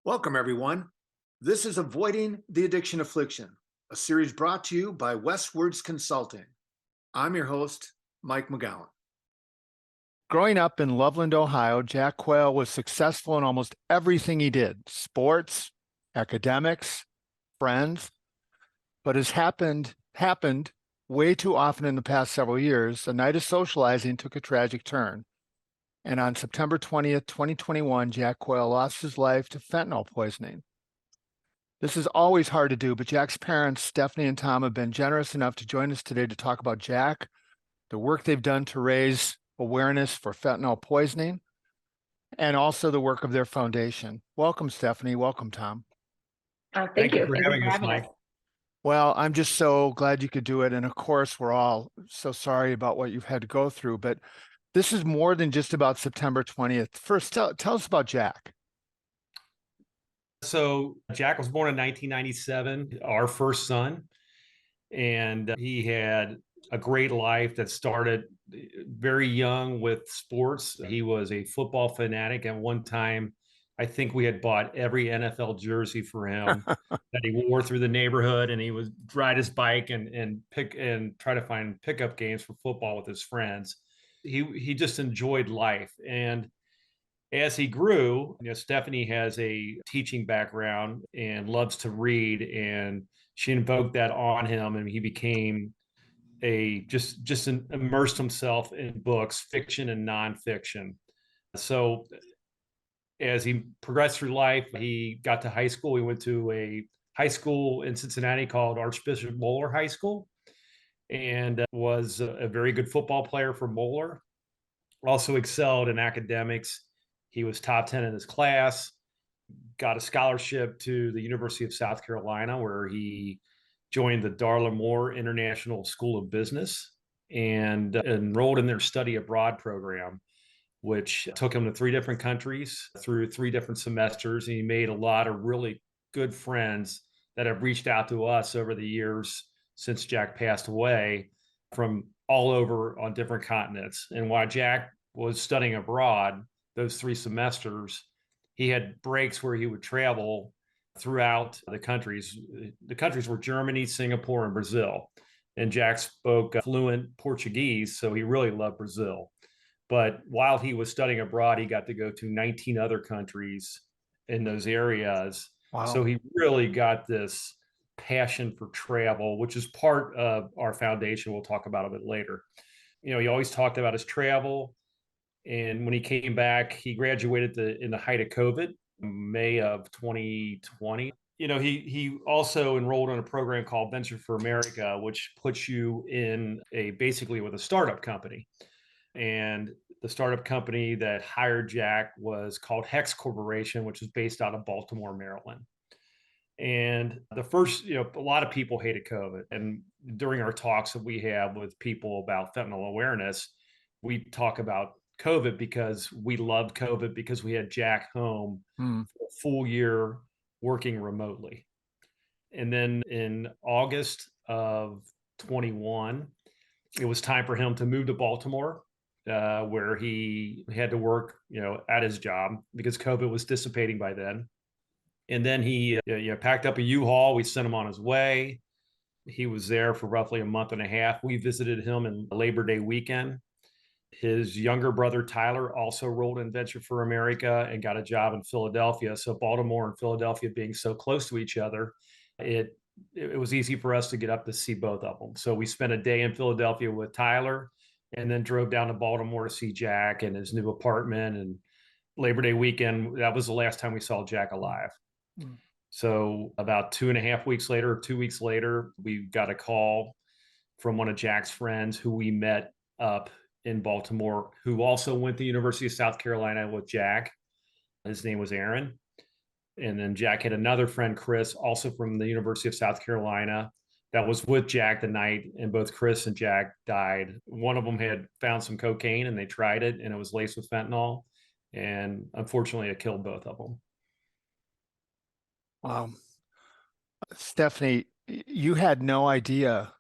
Welcome, everyone. This is Avoiding the Addiction Affliction, a series brought to you by Westwards Consulting. I'm your host, Mike McGowan. Growing up in Loveland, Ohio, Jack Quehl was successful in almost everything he did: sports, academics, friends. But as happened way too often in the past several years, the night of socializing took a tragic turn. And on September 20th, 2021, Jack Quehl lost his life to fentanyl poisoning. This is always hard to do, but Jack's parents, Stephanie and Tom, have been generous enough to join us today to talk about Jack, the work they've done to raise awareness for fentanyl poisoning, and also the work of their foundation. Welcome, Stephanie. Welcome, Tom. Thank you for having us, Mike. Well, I'm just so glad you could do it. And of course, we're all so sorry about what you've had to go through, but this is more than just about September 20th. First, tell us about Jack. So Jack was born in 1997, our first son, and he had a great life that started very young with sports. He was a football fanatic. At one time, I think we had bought every NFL jersey for him that he wore through the neighborhood, and he would ride his bike and try to find pickup games for football with his friends. He just enjoyed life. And as he grew, Stephanie has a teaching background and loves to read, and she invoked that on him, and he became immersed himself in books, fiction and nonfiction. So as he progressed through life, he got to high school. He went to a high school in Cincinnati called Archbishop Moeller High School, and was a very good football player for Moeller. Also excelled in academics. He was top 10 in his class, got a scholarship to the University of South Carolina, where he joined the Darla Moore International School of Business and enrolled in their study abroad program, which took him to 3 different countries through 3 different semesters. And he made a lot of really good friends that have reached out to us over the years since Jack passed away, from all over on different continents. And while Jack was studying abroad, those 3 semesters, he had breaks where he would travel throughout the countries. The countries were Germany, Singapore, and Brazil. And Jack spoke fluent Portuguese, so he really loved Brazil. But while he was studying abroad, he got to go to 19 other countries in those areas. Wow. So he really got this passion for travel, which is part of our foundation. We'll talk about a bit later. He always talked about his travel. And when he came back, he graduated in the height of COVID, May of 2020. He also enrolled in a program called Venture for America, which puts you in basically with a startup company. And the startup company that hired Jack was called Hex Corporation, which is based out of Baltimore, Maryland. And the first, a lot of people hated COVID. And during our talks that we have with people about fentanyl awareness, we talk about COVID because we loved COVID because we had Jack home for a full year working remotely. And then in August of 21, it was time for him to move to Baltimore, where he had to work, at his job because COVID was dissipating by then. And then he packed up a U-Haul. We sent him on his way. He was there for roughly a month and a half. We visited him in Labor Day weekend. His younger brother, Tyler, also rolled in Venture for America and got a job in Philadelphia. So Baltimore and Philadelphia being so close to each other, it was easy for us to get up to see both of them. So we spent a day in Philadelphia with Tyler and then drove down to Baltimore to see Jack and his new apartment. And Labor Day weekend, that was the last time we saw Jack alive. So about 2.5 weeks later, 2 weeks later, we got a call from one of Jack's friends who we met up in Baltimore, who also went to the University of South Carolina with Jack. His name was Aaron. And then Jack had another friend, Chris, also from the University of South Carolina, that was with Jack the night, and both Chris and Jack died. One of them had found some cocaine and they tried it, and it was laced with fentanyl. And unfortunately, it killed both of them. Wow. Stephanie, you had no idea,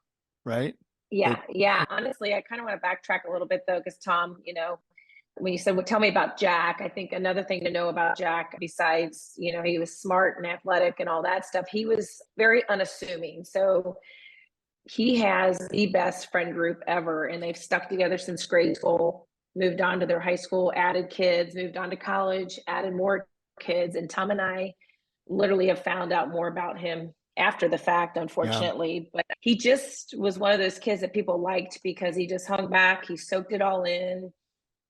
right? That, Yeah. Honestly, I kind of want to backtrack a little bit though, because Tom, when you said, well, tell me about Jack, I think another thing to know about Jack, besides, he was smart and athletic and all that stuff, he was very unassuming. So he has the best friend group ever, and they've stuck together since grade school, moved on to their high school, added kids, moved on to college, added more kids. And Tom and I literally have found out more about him after the fact, yeah, unfortunately. But he just was one of those kids that people liked because he just hung back, he soaked it all in.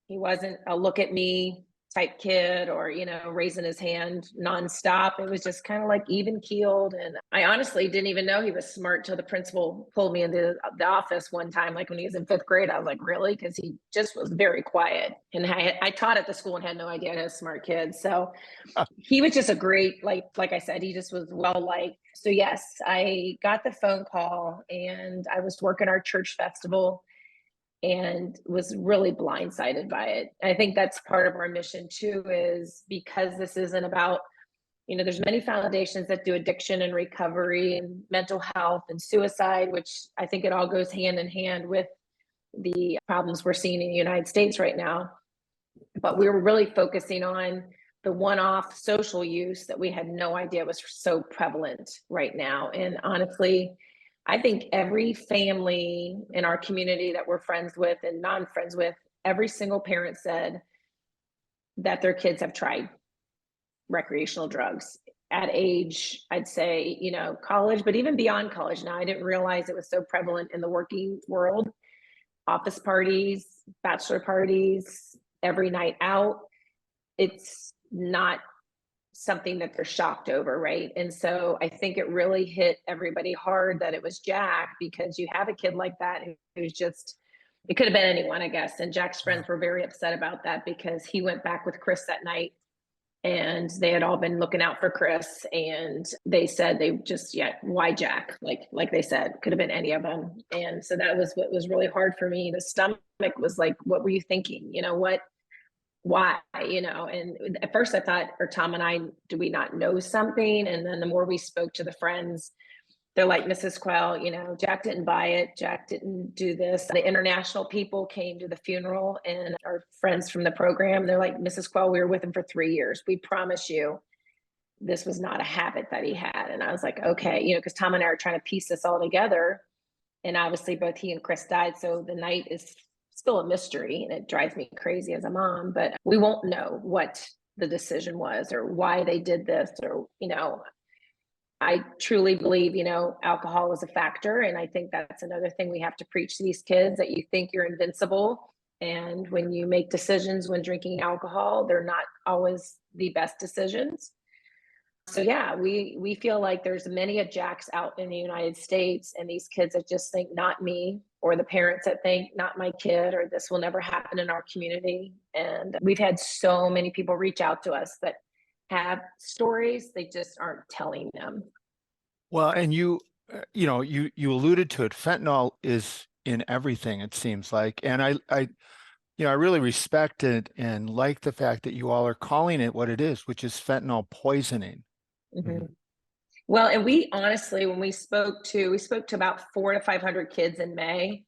He wasn't a look at me type kid or, raising his hand nonstop. It was just kind of like even keeled. And I honestly didn't even know he was smart till the principal pulled me into the office one time, like when he was in fifth grade. I was like, really? Because he just was very quiet. And I taught at the school and had no idea I had a smart kid. So he was just a great, like I said, he just was well liked. So yes, I got the phone call and I was working our church festival and was really blindsided by it. I think that's part of our mission too, is because this isn't about, there's many foundations that do addiction and recovery and mental health and suicide, which I think it all goes hand in hand with the problems we're seeing in the United States right now. But we were really focusing on the one-off social use that we had no idea was so prevalent right now. And honestly, I think every family in our community that we're friends with and non-friends with, every single parent said that their kids have tried recreational drugs at age, I'd say, college, but even beyond college. Now, I didn't realize it was so prevalent in the working world. Office parties, bachelor parties, every night out. It's not something that they're shocked over, right? And so I think it really hit everybody hard that it was Jack, because you have a kid like that who's just, it could have been anyone, I guess. And Jack's friends were very upset about that because he went back with Chris that night and they had all been looking out for Chris, and they said they just, why Jack? Like they said, could have been any of them. And so that was what was really hard for me. The stomach was like, what were you thinking? Why, and at first I thought, or Tom and I, do we not know something? And then the more we spoke to the friends, they're like, Mrs. Quehl, Jack didn't buy it. Jack didn't do this. The international people came to the funeral and our friends from the program, they're like, Mrs. Quehl, we were with him for 3 years. We promise you this was not a habit that he had. And I was like, okay, because Tom and I are trying to piece this all together. And obviously both he and Chris died. So the night is still a mystery and it drives me crazy as a mom, but we won't know what the decision was or why they did this, or, I truly believe, alcohol is a factor. And I think that's another thing we have to preach to these kids, that you think you're invincible. And when you make decisions when drinking alcohol, they're not always the best decisions. So yeah, we feel like there's many of Jacks out in the United States, and these kids that just think not me, or the parents that think not my kid, or this will never happen in our community. And we've had so many people reach out to us that have stories, they just aren't telling them. well, and you alluded to it. Fentanyl is in everything, it seems like, and I really respect it and like the fact that you all are calling it what it is, which is fentanyl poisoning. Mm-hmm. Well, and we honestly, when we spoke to about 400 to 500 kids in May,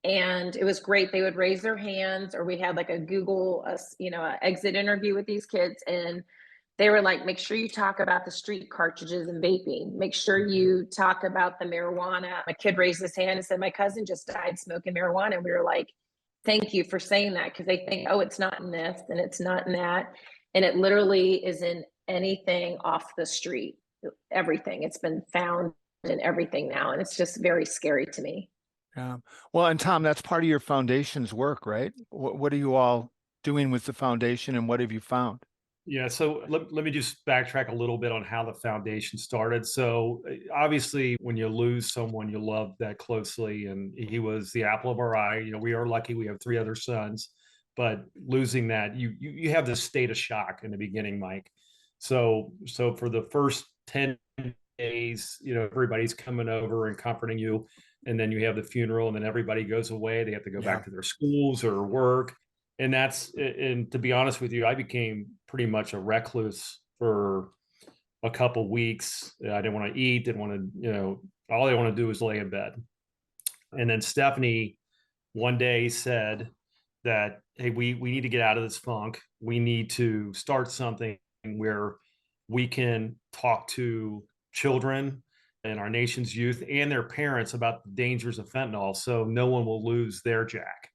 and it was great. They would raise their hands, or we had like a Google, a exit interview with these kids, and they were like, make sure you talk about the street cartridges and vaping. Make sure you talk about the marijuana. My kid raised his hand and said, my cousin just died smoking marijuana. And we were like, thank you for saying that, because they think, oh, it's not in this and it's not in that. And it literally is in anything off the street, everything. It's been found in everything now. And it's just very scary to me. Yeah. Well, and Tom, that's part of your foundation's work, right? What are you all doing with the foundation, and what have you found? Yeah, so let me just backtrack a little bit on how the foundation started. So obviously, when you lose someone you love that closely, and he was the apple of our eye, we are lucky we have 3 other sons, but losing that, you have this state of shock in the beginning, Mike. So for the first 10 days, everybody's coming over and comforting you, and then you have the funeral, and then everybody goes away. They have to go Yeah. back to their schools or work. And to be honest with you, I became pretty much a recluse for a couple weeks. I didn't want to eat, didn't want to, All they want to do is lay in bed. And then Stephanie one day said that, hey, we need to get out of this funk. We need to start something where we can talk to children and our nation's youth and their parents about the dangers of fentanyl so no one will lose their Jack.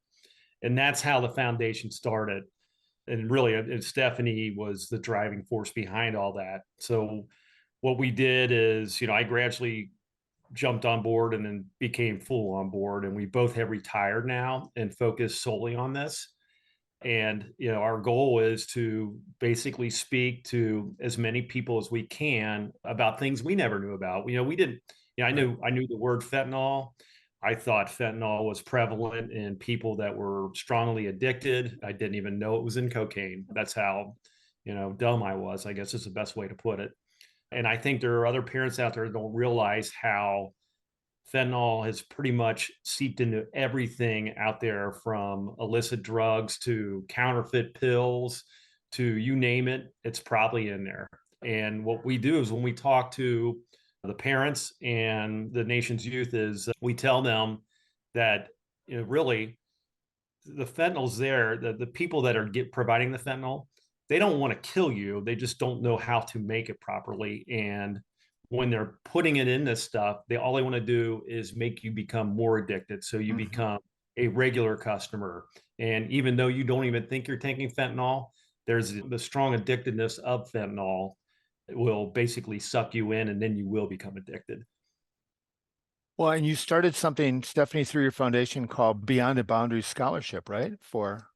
And that's how the foundation started. And really, and Stephanie was the driving force behind all that. So what we did is, I gradually jumped on board and then became full on board. And we both have retired now and focus solely on this. And, our goal is to basically speak to as many people as we can about things we never knew about. We didn't, I knew the word fentanyl. I thought fentanyl was prevalent in people that were strongly addicted. I didn't even know it was in cocaine. That's how, dumb I was, I guess is the best way to put it. And I think there are other parents out there that don't realize how fentanyl has pretty much seeped into everything out there, from illicit drugs to counterfeit pills to you name it, it's probably in there. And what we do is when we talk to the parents and the nation's youth is we tell them that, really the fentanyl's there. The people that are providing the fentanyl, they don't want to kill you. They just don't know how to make it properly. And when they're putting it in this stuff, all they want to do is make you become more addicted. So you become a regular customer. And even though you don't even think you're taking fentanyl, there's the strong addictiveness of fentanyl. It will basically suck you in and then you will become addicted. Well, and you started something, Stephanie, through your foundation called Beyond the Boundaries Scholarship, right?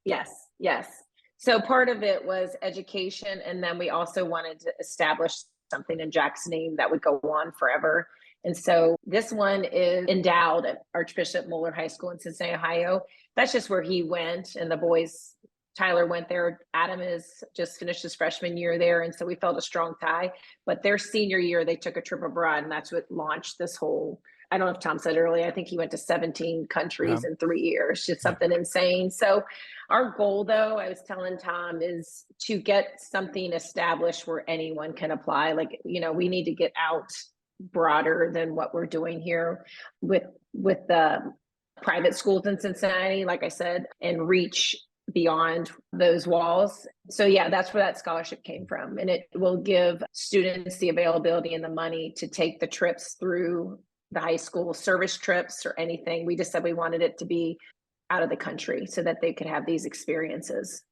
Yes. So part of it was education. And then we also wanted to establish something in Jack's name that would go on forever. And so this one is endowed at Archbishop Moeller High School in Cincinnati, Ohio. That's just where he went. And the boys, Tyler went there. Adam is just finished his freshman year there. And so we felt a strong tie. But their senior year, they took a trip abroad, and that's what launched this whole, I don't know if Tom said earlier, I think he went to 17 countries in 3 years, just something insane. So our goal, though, I was telling Tom, is to get something established where anyone can apply. Like, we need to get out broader than what we're doing here with the private schools in Cincinnati, like I said, and reach beyond those walls. So yeah, that's where that scholarship came from. And it will give students the availability and the money to take the trips through the high school, service trips or anything. We just said we wanted it to be out of the country so that they could have these experiences.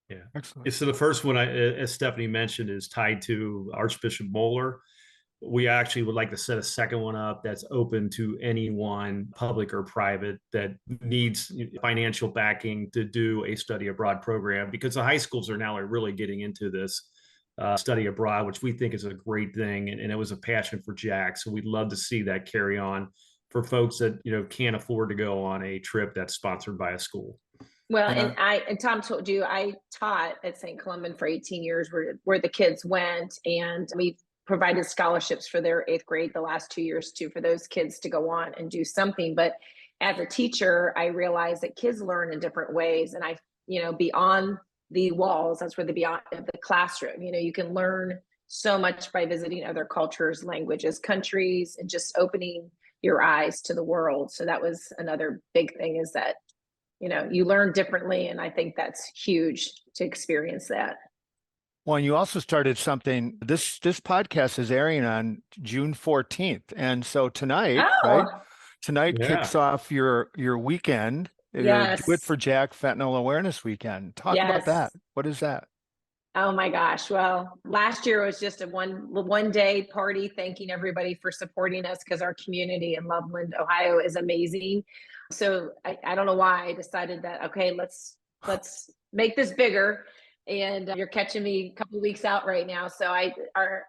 Yeah. Excellent. So the first one, as Stephanie mentioned, is tied to Archbishop Moeller. We actually would like to set a second one up that's open to anyone, public or private, that needs financial backing to do a study abroad program, because the high schools are now really getting into this study abroad, which we think is a great thing. And it was a passion for Jack. So we'd love to see that carry on for folks that, can't afford to go on a trip that's sponsored by a school. Well, and Tom told you, I taught at St. Columban for 18 years where the kids went, and we provided scholarships for their 8th grade the last 2 years too, for those kids to go on and do something. But as a teacher, I realized that kids learn in different ways. And beyond the walls, that's where beyond the classroom, you can learn so much by visiting other cultures, languages, countries, and just opening your eyes to the world. So that was another big thing, is that, you learn differently. And I think that's huge to experience that. Well, and you also started something, this podcast is airing on June 14th. And so tonight, right? Tonight kicks off your weekend. Yes. Do It for Jack Fentanyl Awareness Weekend. Talk about that. What is that? Oh my gosh. Well, last year was just a one day party, thanking everybody for supporting us, because our community in Loveland, Ohio is amazing. So I don't know why I decided that, okay, let's make this bigger. And you're catching me a couple of weeks out right now. So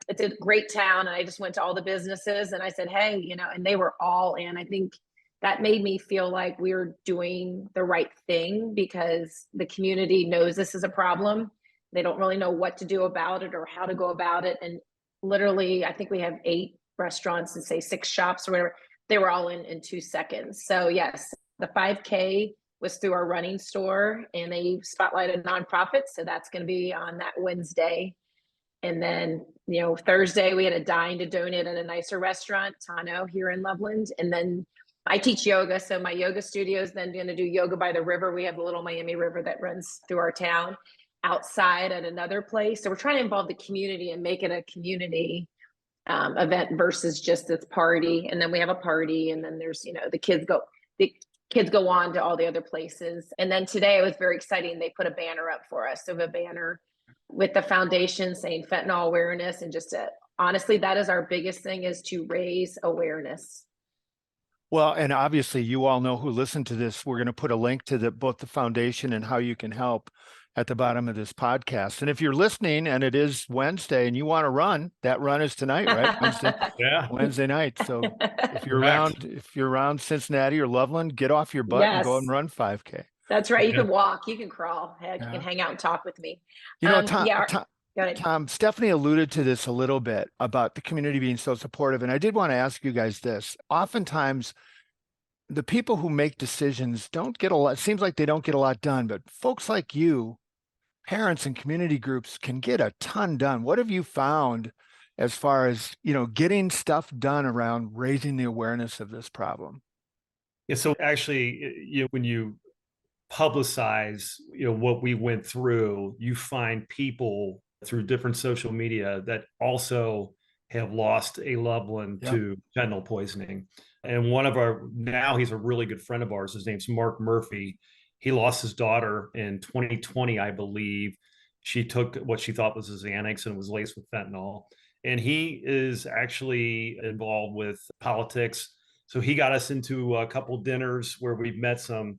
it's a great town. And I just went to all the businesses and I said, hey, and they were all in. I think that made me feel like we were doing the right thing, because the community knows this is a problem. They don't really know what to do about it or how to go about it. And literally, I think we have 8 restaurants and say 6 shops or whatever. They were all in 2 seconds. So yes, the 5K was through our running store, and they spotlighted nonprofits. So that's going to be on that Wednesday. And then, Thursday we had a dine to donate at a nicer restaurant, Tano, here in Loveland. And then I teach yoga. So my yoga studio is then going to do yoga by the river. We have the little Miami River that runs through our town, outside at another place. So we're trying to involve the community and make it a community event versus just this party. And then we have a party, and then there's, the kids go on to all the other places. And then today it was very exciting. They put a banner up for us. So a banner with the foundation saying fentanyl awareness, and honestly, that is our biggest thing, is to raise awareness. Well, and obviously you all know, who listen to this, we're going to put a link to both the foundation and how you can help at the bottom of this podcast. And if you're listening and it is Wednesday and you want to run, that run is tonight, right? Wednesday night. So if you're around Cincinnati or Loveland, get off your butt and go and run 5K. That's right. You can walk, you can crawl, you can hang out and talk with me. Tom, Stephanie alluded to this a little bit about the community being so supportive. And I did want to ask you guys this. Oftentimes, the people who make decisions don't get a lot, it seems like they don't get a lot done, but folks like you, parents and community groups, can get a ton done. What have you found as far as, getting stuff done around raising the awareness of this problem? Yeah, so actually, when you publicize, what we went through, you find people through different social media that also have lost a loved one to fentanyl poisoning. And now he's a really good friend of ours. His name's Mark Murphy. He lost his daughter in 2020, I believe. She took what she thought was a Xanax and it was laced with fentanyl. And he is actually involved with politics. So he got us into a couple dinners where we've met some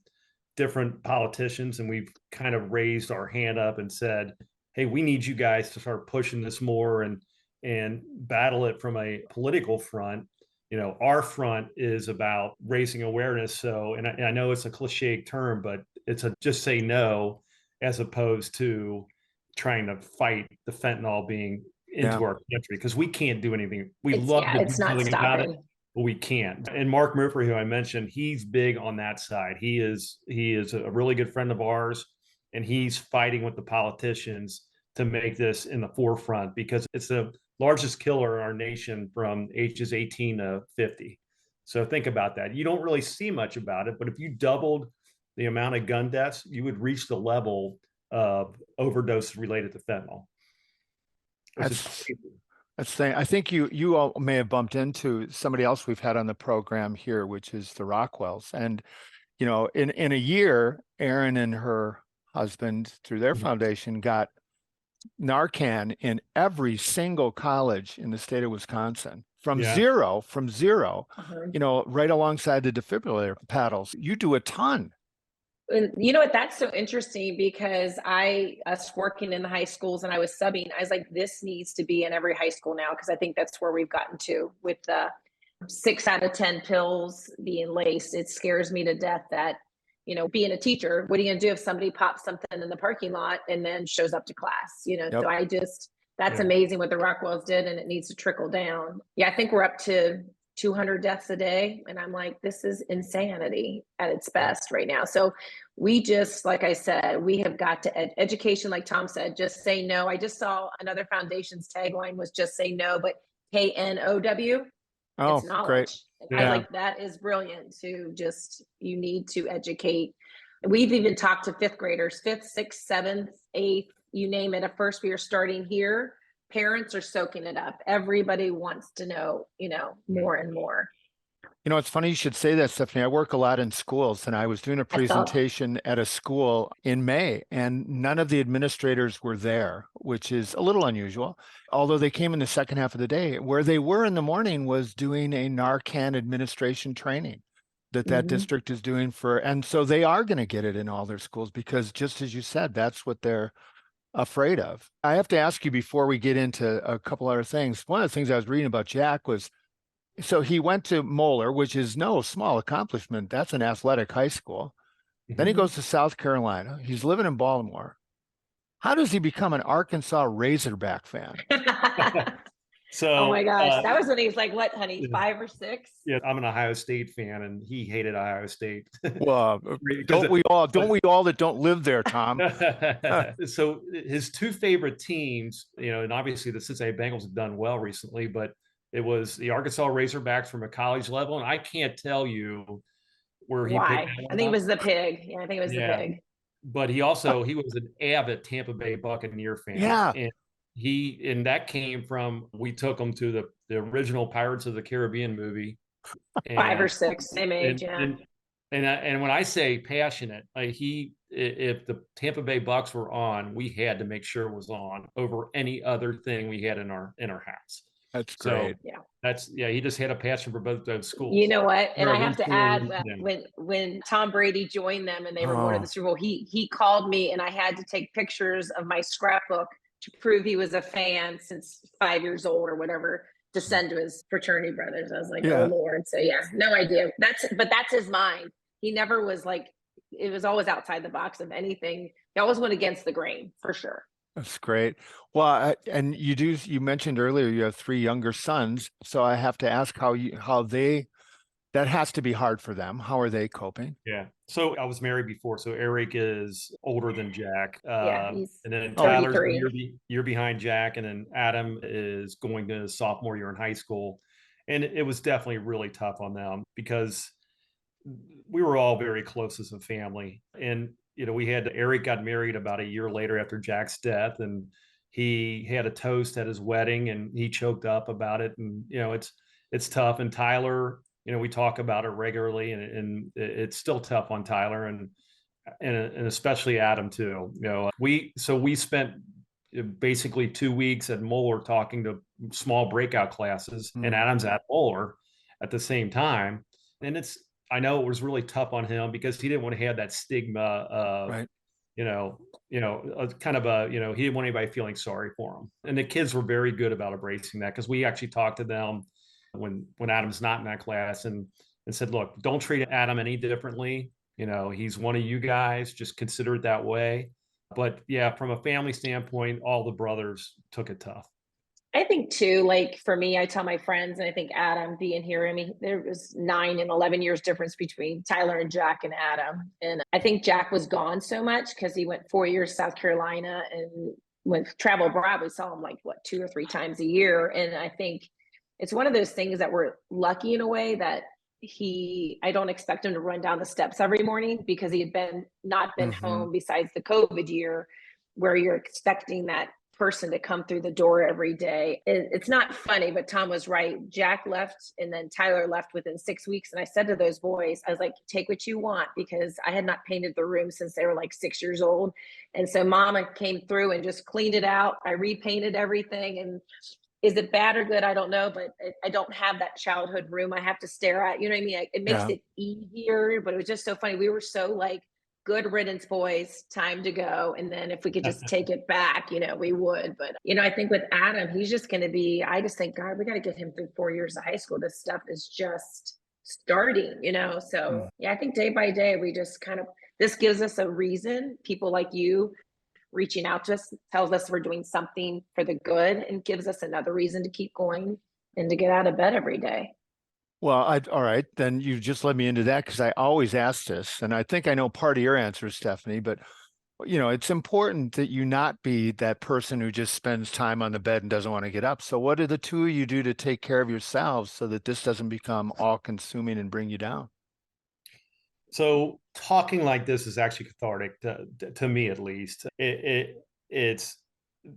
different politicians, and we've kind of raised our hand up and said, hey, we need you guys to start pushing this more and battle it from a political front. Our front is about raising awareness. So, and I know it's a cliche term, but it's just say no, as opposed to trying to fight the fentanyl being into our country, because we can't do anything. We love to do something about it, but we can't. And Mark Murphy, who I mentioned, he's big on that side. He is a really good friend of ours, and he's fighting with the politicians to make this in the forefront, because it's the largest killer in our nation from ages 18 to 50. So think about that. You don't really see much about it, but if you doubled the amount of gun deaths, you would reach the level of overdose related to fentanyl. I think you all may have bumped into somebody else we've had on the program here, which is the Rockwells. And, in a year, Erin and her husband, through their foundation, got Narcan in every single college in the state of Wisconsin from zero, right alongside the defibrillator paddles. You do a ton. And you know what, that's so interesting, because us working in the high schools and I was subbing, I was like, this needs to be in every high school now, because I think that's where we've gotten to with the 6 out of 10 pills being laced. It scares me to death that, being a teacher, what are you going to do if somebody pops something in the parking lot and then shows up to class? So that's amazing what the Rockwells did, and it needs to trickle down. Yeah, I think we're up to 200 deaths a day. And I'm like, this is insanity at its best right now. So we just, like I said, we have got to education, like Tom said, just say no. I just saw another foundation's tagline was just say no, but KNOW. Oh, it's knowledge. Great. I like, that is brilliant you need to educate. We've even talked to 5th graders, 5th, 6th, 7th, 8th, you name it. At first we are starting here. Parents are soaking it up. Everybody wants to know, more and more. It's funny you should say that, Stephanie. I work a lot in schools, and I was doing a presentation at a school in May, and none of the administrators were there, which is a little unusual, although they came in the second half of the day. Where they were in the morning was doing a Narcan administration training that district is doing and so they are going to get it in all their schools, because just as you said, that's what they're afraid of. I have to ask you before we get into a couple other things. One of the things I was reading about Jack was, so he went to Moeller, which is no small accomplishment. That's an athletic high school. Then he goes to South Carolina. He's living in Baltimore. How does he become an Arkansas Razorback fan? So, Oh my gosh, that was when he was like, what, honey, 5 or 6? yeah, I'm an Ohio State fan, and he hated Ohio State. Well, Because don't we all that don't live there, Tom? so his two favorite teams, and obviously the Cincinnati Bengals have done well recently, but it was the Arkansas Razorbacks from a college level, and I can't tell you where he picked Why? that I one think it up. was the pig. Yeah, I think it was the Yeah. pig. But he was an avid Tampa Bay Buccaneer fan. Yeah. And that came from, we took him to the original Pirates of the Caribbean movie. 5 or And 6, same age, yeah. And when I say passionate, if the Tampa Bay Bucks were on, we had to make sure it was on over any other thing we had in our house. That's So great. yeah, he just had a passion for both those schools. You know what? And Or I have to those add four, that when Tom Brady joined them and they were going to the Oh. Super Bowl, he called me and I had to take pictures of my scrapbook to prove he was a fan since 5 years old or whatever, to send to his fraternity brothers. I was like, Yeah. oh Lord. So yeah, no idea. But that's his mind. He never was like, it was always outside the box of anything. He always went against the grain, for sure. That's great. Well, and you mentioned earlier you have 3 younger sons, so I have to ask that has to be hard for them. How are they coping? Yeah. So I was married before. So Eric is older than Jack. Yeah, he's and then 33. Tyler's a year behind Jack. And then Adam is going to his sophomore year in high school. And it was definitely really tough on them because we were all very close as a family. And, Eric got married about a year later after Jack's death. And he had a toast at his wedding and he choked up about it. And, it's tough. And Tyler, we talk about it regularly, and it's still tough on Tyler and especially Adam too. We spent basically 2 weeks at Moeller talking to small breakout classes, and Adam's at Moeller at the same time. And I know it was really tough on him because he didn't want to have that stigma of, Right. he didn't want anybody feeling sorry for him. And the kids were very good about embracing that because we actually talked to them when Adam's not in that class and said, look, don't treat Adam any differently. He's one of you guys, just consider it that way. But yeah, from a family standpoint, all the brothers took it tough. I think too, like for me, I tell my friends, and I think Adam being here, I mean, there was 9 and 11 years difference between Tyler and Jack and Adam. And I think Jack was gone so much because he went 4 years to South Carolina and went travel abroad. We saw him like 2 or 3 times a year. And I think it's one of those things that we're lucky in a way that I don't expect him to run down the steps every morning because he had not been home besides the COVID year where you're expecting that person to come through the door every day. It's not funny, but Tom was right. Jack left and then Tyler left within 6 weeks. And I said to those boys, I was like, take what you want, because I had not painted the room since they were like 6 years old. And so Mama came through and just cleaned it out. I repainted everything. And is it bad or good? I don't know, but I don't have that childhood room I have to stare at. You know what I mean? It makes it easier, but it was just so funny. We were so like, good riddance, boys, time to go. And then if we could just take it back, we would. But, I think with Adam, he's just going to be, I just think, God, we got to get him through 4 years of high school. This stuff is just starting, So yeah, I think day by day, we just this gives us a reason. People like you reaching out to us tells us we're doing something for the good and gives us another reason to keep going and to get out of bed every day. Well, all right, then you just led me into that because I always ask this, and I think I know part of your answer, Stephanie, but it's important that you not be that person who just spends time on the bed and doesn't want to get up. So what do the two of you do to take care of yourselves so that this doesn't become all consuming and bring you down? So talking like this is actually cathartic to me, at least. It's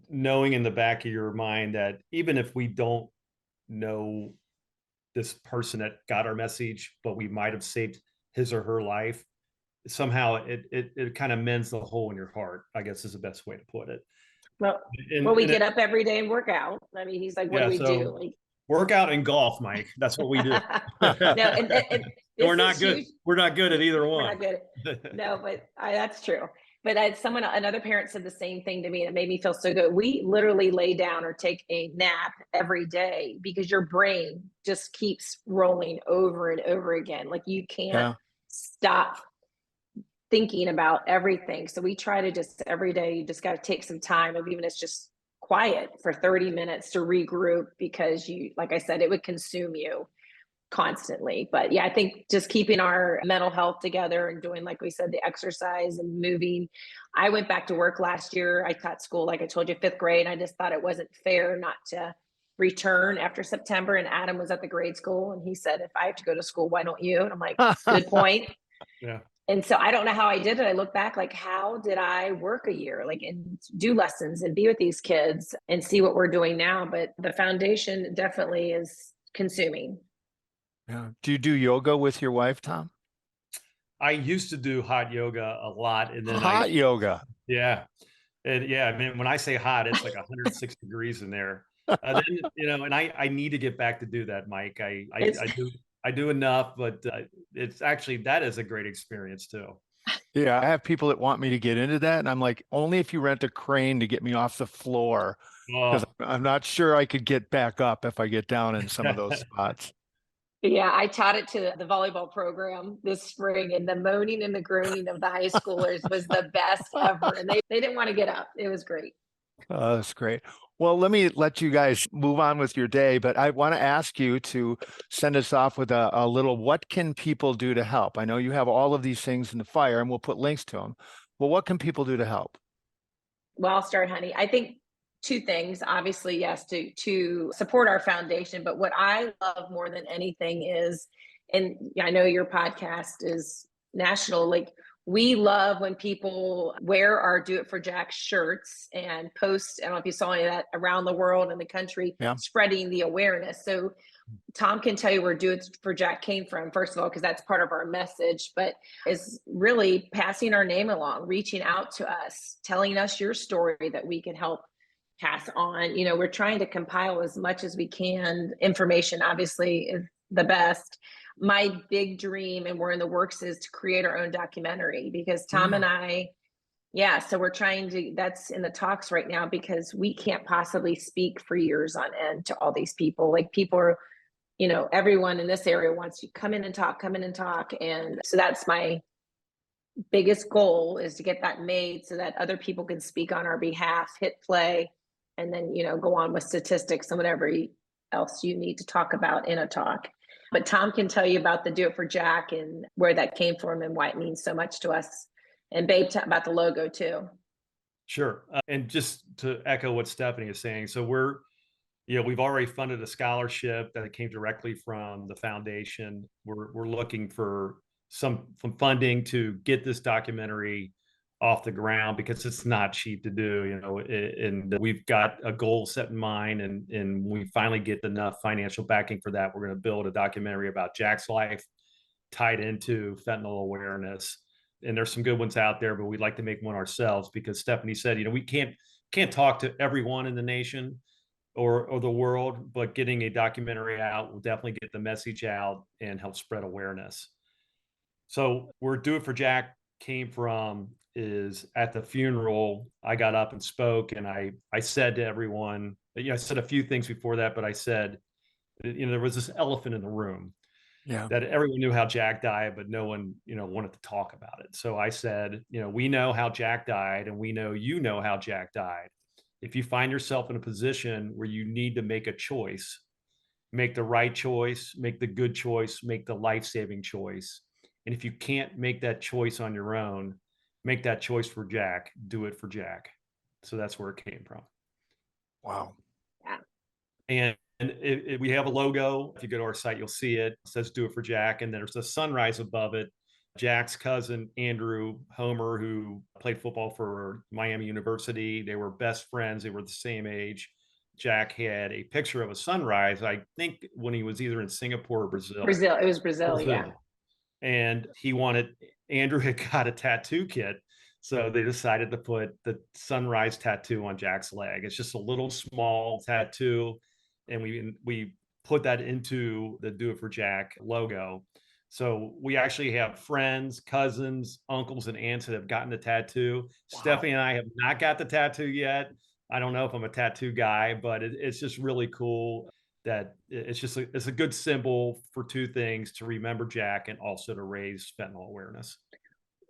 knowing in the back of your mind that even if we don't know this person that got our message, but we might have saved his or her life, somehow it kind of mends the hole in your heart, I guess is the best way to put it. Well, we get up every day and work out. I mean, he's like, what do we do? Like, work out and golf, Mike. That's what we do. and we're not good. Huge. We're not good at either one. We're not good. No, but that's true. But another parent said the same thing to me. It made me feel so good. We literally lay down or take a nap every day because your brain just keeps rolling over and over again. Like you can't stop thinking about everything. So we try to just every day, you just got to take some time of, even if it's just quiet for 30 minutes to regroup because you, like I said, it would consume you constantly. But yeah, I think just keeping our mental health together and doing, like we said, the exercise and moving. I went back to work last year. I taught school, like I told you, 5th grade. I just thought it wasn't fair not to return after September. And Adam was at the grade school and he said, if I have to go to school, why don't you? And I'm like, good point. Yeah. And so I don't know how I did it. I look back, like, how did I work a year, like, and do lessons and be with these kids and see what we're doing now? But the foundation definitely is consuming. Yeah. Do you do yoga with your wife, Tom? I used to do hot yoga a lot, and then Hot yoga. yeah. And yeah, I mean, when I say hot, it's like 106 degrees in there. Then, and I need to get back to do that, Mike. I do enough, but it's actually, that is a great experience too. Yeah, I have people that want me to get into that, and I'm like, only if you rent a crane to get me off the floor, because Oh, I'm not sure I could get back up if I get down in some of those spots. Yeah, I taught it to the volleyball program this spring, and the moaning and the groaning of the high schoolers was the best ever. And they didn't want to get up. It was great. Oh, that's great. Well, let me let you guys move on with your day, but I want to ask you to send us off with a little, what can people do to help? I know you have all of these things in the fire and we'll put links to them. Well, what can people do to help? Well, I'll start, honey. I think 2 things. Obviously, yes, to support our foundation. But what I love more than anything is, and I know your podcast is national, like, we love when people wear our Do It for Jack shirts and post. I don't know if you saw any of that around the world and the country, Yeah. spreading the awareness. So Tom can tell you where Do It for Jack came from, first of all, because that's part of our message, but is really passing our name along, reaching out to us, telling us your story that we can help pass on. We're trying to compile as much as we can. Information obviously is the best. My big dream, and we're in the works, is to create our own documentary, because Tom and I, yeah, so we're trying to, that's in the talks right now, because we can't possibly speak for years on end to all these people. Like, people are, everyone in this area wants to come in and talk. And so that's my biggest goal, is to get that made so that other people can speak on our behalf, hit play, and then, go on with statistics and whatever else you need to talk about in a talk. But Tom can tell you about the Do It for Jack and where that came from and why it means so much to us. And Babe, about the logo too. sure. And just to echo what Stephanie is saying, so we've already funded a scholarship that came directly from the foundation. We're looking for some funding to get this documentary off the ground, because it's not cheap to do, and we've got a goal set in mind, and we finally get enough financial backing for that. We're going to build a documentary about Jack's life tied into fentanyl awareness. And there's some good ones out there, but we'd like to make one ourselves, because Stephanie said, we can't talk to everyone in the nation or the world, but getting a documentary out will definitely get the message out and help spread awareness. So where Do It for Jack came from is, at the funeral, I got up and spoke, and I said to everyone, I said a few things before that, but I said, there was this elephant in the room. Yeah. That everyone knew how Jack died, but no one, wanted to talk about it. So I said, we know how Jack died, and we know how Jack died. If you find yourself in a position where you need to make a choice, make the right choice, make the good choice, make the life-saving choice. And if you can't make that choice on your own, make that choice for Jack. Do it for Jack. So that's where it came from. Wow. And we have a logo. If you go to our site, you'll see it. It says Do It for Jack. And there's a sunrise above it. Jack's cousin, Andrew Homer, who played football for Miami University. They were best friends. They were the same age. Jack had a picture of a sunrise, I think, when he was either in Singapore or Brazil. It was Brazil. Yeah. And Andrew had got a tattoo kit. So they decided to put the sunrise tattoo on Jack's leg. It's just a little small tattoo. And we put that into the Do It for Jack logo. So we actually have friends, cousins, uncles, and aunts that have gotten the tattoo. Wow. Stephanie and I have not got the tattoo yet. I don't know if I'm a tattoo guy, but it's just really cool that it's a good symbol for 2 things: to remember Jack and also to raise fentanyl awareness.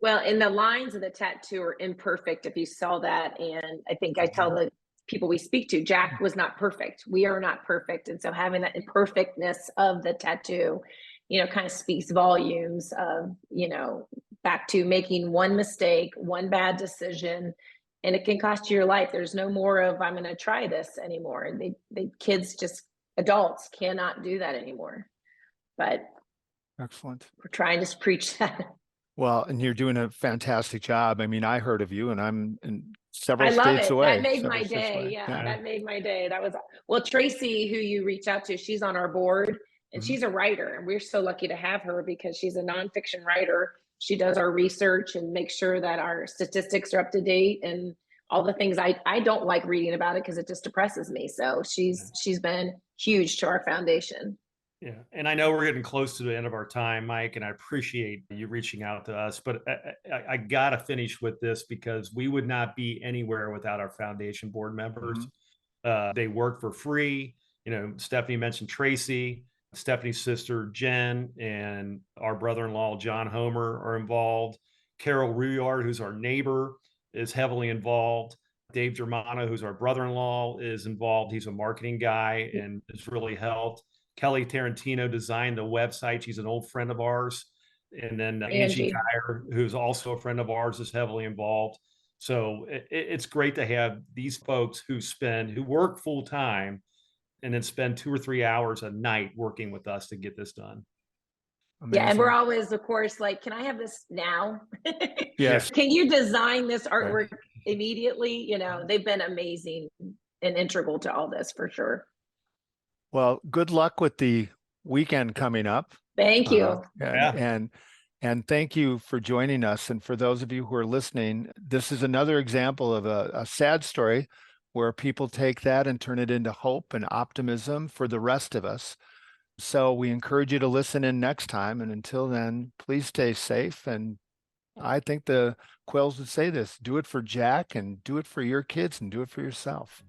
Well, and the lines of the tattoo are imperfect, if you saw that. And I think I tell the people we speak to. Jack was not perfect. We are not perfect. And so having that imperfectness of the tattoo, kind of speaks volumes of, back to making one mistake, one bad decision, and it can cost you your life. There's no more of, I'm going to try this anymore. And kids, just adults, cannot do that anymore. But Excellent. we're trying to preach that. Well, and you're doing a fantastic job. I mean, I heard of you, and I'm in I several love states it. away. That made several my states day. away. Yeah, that made my day. That was, well, Tracy, who you reach out to, she's on our board, and Mhm. she's a writer, and we're so lucky to have her because she's a nonfiction writer. She does our research and makes sure that our statistics are up to date and all the things I don't like reading about it because it just depresses me. So she's been huge to our foundation. Yeah. And I know we're getting close to the end of our time, Mike, and I appreciate you reaching out to us, but I got to finish with this because we would not be anywhere without our foundation board members. They work for free. Stephanie mentioned Tracy, Stephanie's sister, Jen, and our brother-in-law, John Homer, are involved. Carol Ruyard, who's our neighbor, is heavily involved. Dave Germano, who's our brother-in-law, is involved. He's a marketing guy and has really helped. Kelly Tarantino designed the website. She's an old friend of ours. And then Angie Kyer, who's also a friend of ours, is heavily involved. So it's great to have these folks who work full time and then spend 2 or 3 hours a night working with us to get this done. Amazing. Yeah, and we're always, of course, like, can I have this now? Yes. Can you design this artwork immediately? They've been amazing and integral to all this for sure. Well, good luck with the weekend coming up. Thank you. And thank you for joining us. And for those of you who are listening, this is another example of a sad story where people take that and turn it into hope and optimism for the rest of us. So we encourage you to listen in next time. And until then, please stay safe. And I think the Quehls would say this: do it for Jack and do it for your kids and do it for yourself.